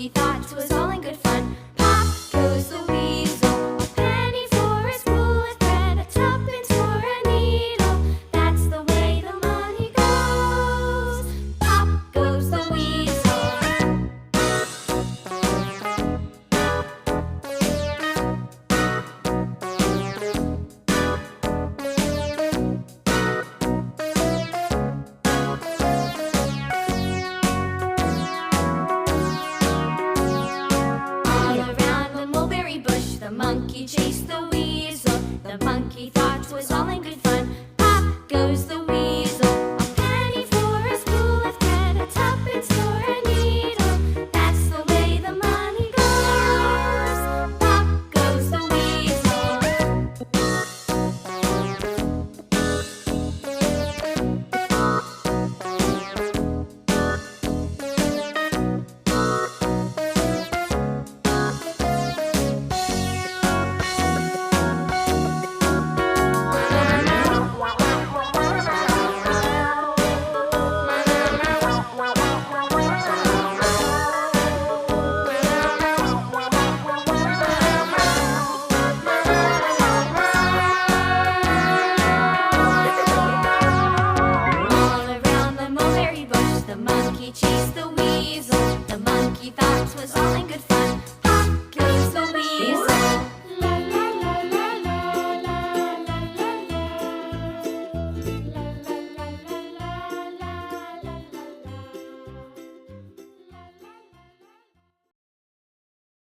monkey thought 'twas all in good fun. Pop goes the weasel, a penny for a spool of thread, a tuppence for a needle. That's the way the money goes. Pop goes the weasel. The monkey chased the weasel. The monkey thought 'twas all in good fun. Pop goes the weasel, a penny for a spool of thread, a tuppence for a needle. That's the way the money goes. Pop goes the weasel. The monkey chased the weasel. The monkey thought 'twas all in good fun. Pop goes the weasel.